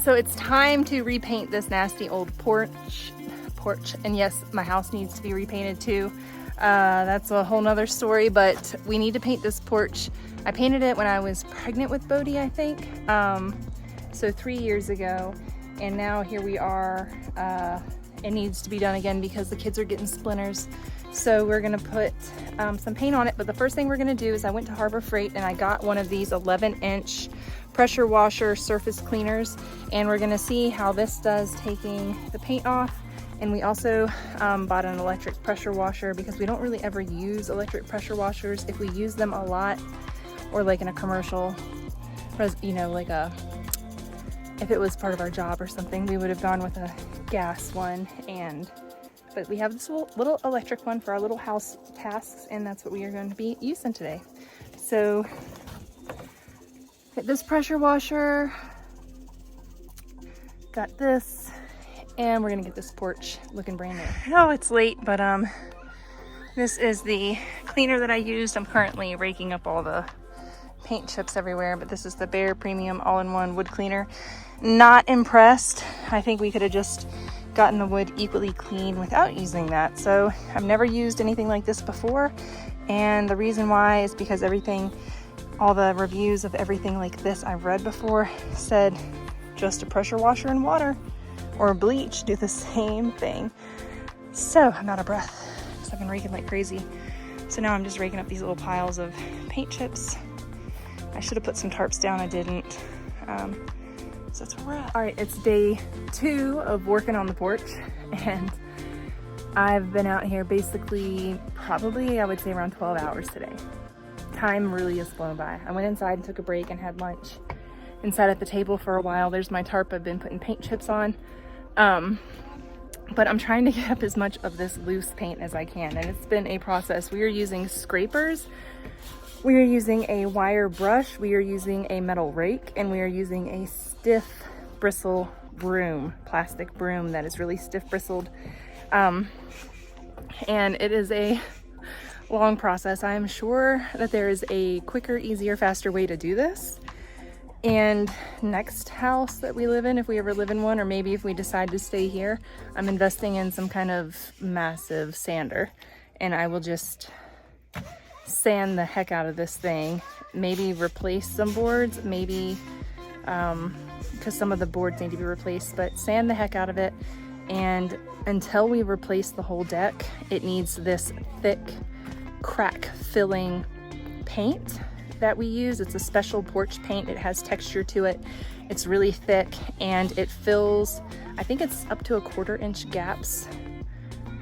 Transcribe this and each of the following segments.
So it's time to repaint this nasty old porch. And yes, my house needs to be repainted too. That's a whole nother story, but we need to paint this porch. I painted it when I was pregnant with Bodhi, I think. So 3 years ago, and now here we are. It needs to be done again because the kids are getting splinters. So we're gonna put some paint on it, but the first thing we're gonna do is I went to Harbor Freight and I got one of these 11-inch pressure washer surface cleaners, and we're gonna see how this does taking the paint off. And we also bought an electric pressure washer because we don't really ever use electric pressure washers. If we use them a lot, or like in a commercial, you know, like if it was part of our job or something, we would have gone with a gas one. But we have this little electric one for our little house tasks, and that's what we are going to be using today. So this pressure washer, got this, and we're gonna get this porch looking brand new. Oh, it's late, but this is the cleaner that I used. I'm currently raking up all the paint chips everywhere, but this is the Behr Premium All-in-One Wood Cleaner. Not impressed. I think we could have just gotten the wood equally clean without using that. So I've never used anything like this before, and the reason why is because all the reviews of everything like this I've read before said just a pressure washer and water or bleach do the same thing. So I'm out of breath because I've been raking like crazy. So now I'm just raking up these little piles of paint chips. I should have put some tarps down, I didn't. So that's where we're at. All right, it's day 2 of working on the porch, and I've been out here basically probably I would say around 12 hours today. Time really has flown by. I went inside and took a break and had lunch and sat at the table for a while. There's my tarp I've been putting paint chips on. But I'm trying to get up as much of this loose paint as I can, and it's been a process. We are using scrapers, we are using a wire brush, we are using a metal rake, and we are using a stiff bristle broom, plastic broom that is really stiff bristled. And it is a long process. I am sure that there is a quicker, easier, faster way to do this. And next house that we live in, if we ever live in one, or maybe if we decide to stay here, I'm investing in some kind of massive sander, and I will just sand the heck out of this thing. Maybe replace some boards, maybe because some of the boards need to be replaced, but sand the heck out of it. And until we replace the whole deck, it needs this thick crack filling paint that we use. It's a special porch paint. It has texture to it. It's really thick, and it fills, I think it's up to 1/4 inch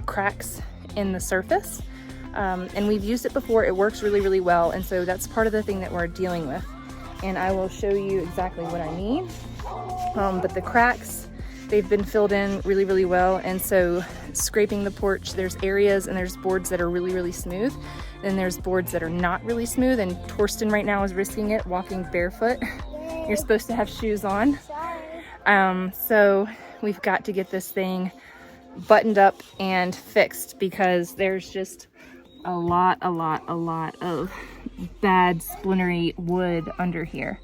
cracks in the surface. And we've used it before. It works really, really well. And so that's part of the thing that we're dealing with. And I will show you exactly what I mean. But the cracks, they've been filled in really, really well. And so scraping the porch, there's areas and there's boards that are really, really smooth. And there's boards that are not really smooth. And Torsten right now is risking it, walking barefoot. You're supposed to have shoes on. So we've got to get this thing buttoned up and fixed because there's just a lot of bad splintery wood under here.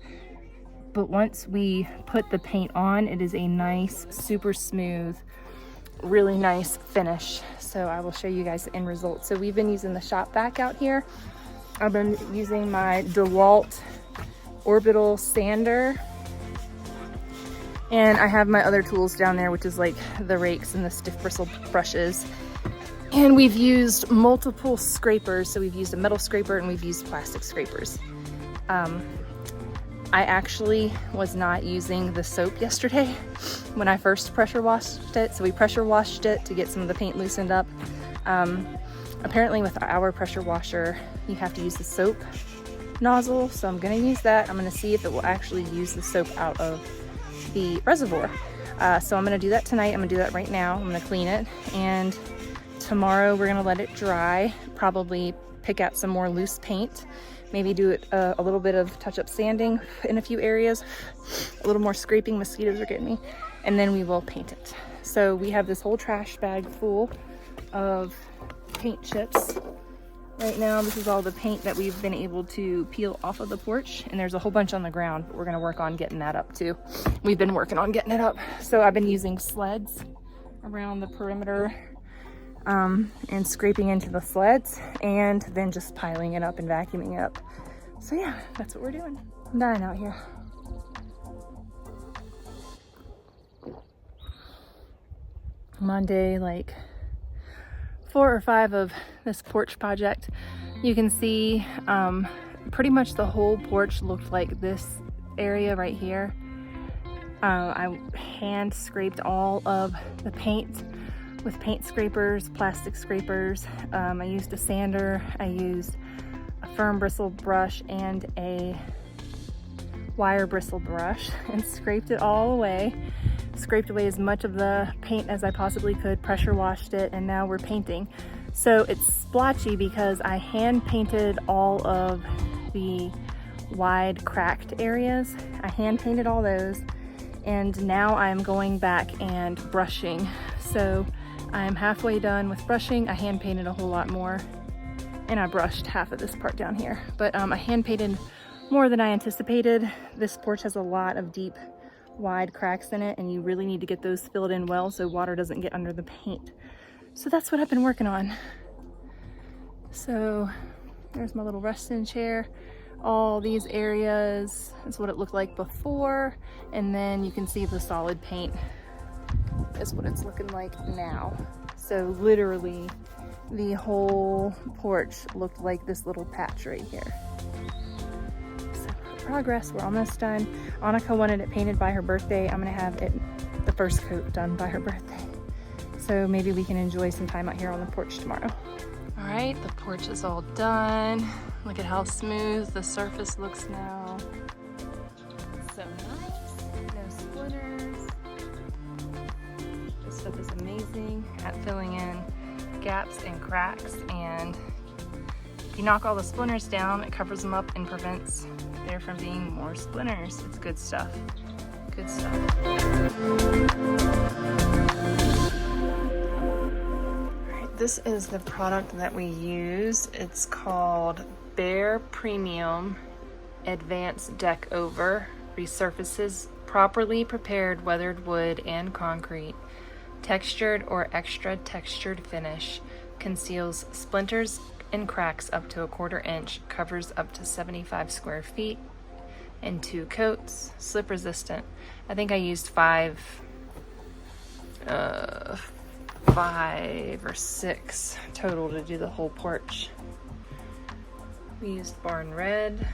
But once we put the paint on, it is a nice, super smooth, really nice finish. So I will show you guys the end result. So we've been using the shop vac out here. I've been using my DeWalt orbital sander, and I have my other tools down there, which is like the rakes and the stiff bristle brushes. And we've used multiple scrapers. So we've used a metal scraper and we've used plastic scrapers. I actually was not using the soap yesterday when I first pressure washed it. So we pressure washed it to get some of the paint loosened up. Apparently with our pressure washer, you have to use the soap nozzle. So I'm gonna use that. I'm gonna see if it will actually use the soap out of the reservoir. So I'm gonna do that tonight. I'm gonna do that right now. I'm gonna clean it, and tomorrow we're gonna let it dry, probably pick out some more loose paint, maybe do it a little bit of touch-up sanding in a few areas, a little more scraping, mosquitoes are getting me, and then we will paint it. So we have this whole trash bag full of paint chips. Right now, this is all the paint that we've been able to peel off of the porch, and there's a whole bunch on the ground, but we're gonna work on getting that up too. We've been working on getting it up. So I've been using sleds around the perimeter and scraping into the sleds, and then just piling it up and vacuuming it up. So yeah, that's what we're doing. I'm dying out here. I'm on day like 4 or 5 of this porch project. You can see pretty much the whole porch looked like this area right here. I hand scraped all of the paint with paint scrapers, plastic scrapers. I used a sander, I used a firm bristle brush and a wire bristle brush and scraped it all away. Scraped away as much of the paint as I possibly could, pressure washed it, and now we're painting. So it's splotchy because I hand painted all of the wide cracked areas. I hand painted all those, and now I'm going back and brushing. So I'm halfway done with brushing. I hand painted a whole lot more, and I brushed half of this part down here. But I hand painted more than I anticipated. This porch has a lot of deep, wide cracks in it, and you really need to get those filled in well so water doesn't get under the paint. So that's what I've been working on. So there's my little resting chair. All these areas is what it looked like before, and then you can see the solid paint is what it's looking like now. So literally the whole porch looked like this little patch right here. Progress, we're almost done. Annika wanted it painted by her birthday. I'm gonna have it, the first coat, done by her birthday. So maybe we can enjoy some time out here on the porch tomorrow. All right, the porch is all done. Look at how smooth the surface looks now. So nice, no splinters. This stuff is amazing at filling in gaps and cracks, and if you knock all the splinters down, it covers them up and prevents there from being more splinters. It's good stuff. Good stuff. Alright, this is the product that we use. It's called Bare Premium Advanced Deck Over. Resurfaces properly prepared weathered wood and concrete. Textured or extra textured finish. Conceals splinters and cracks up to 1/4 inch, covers up to 75 square feet in 2 coats, slip resistant. I think I used 5 or 6 total to do the whole porch. We used Barn Red,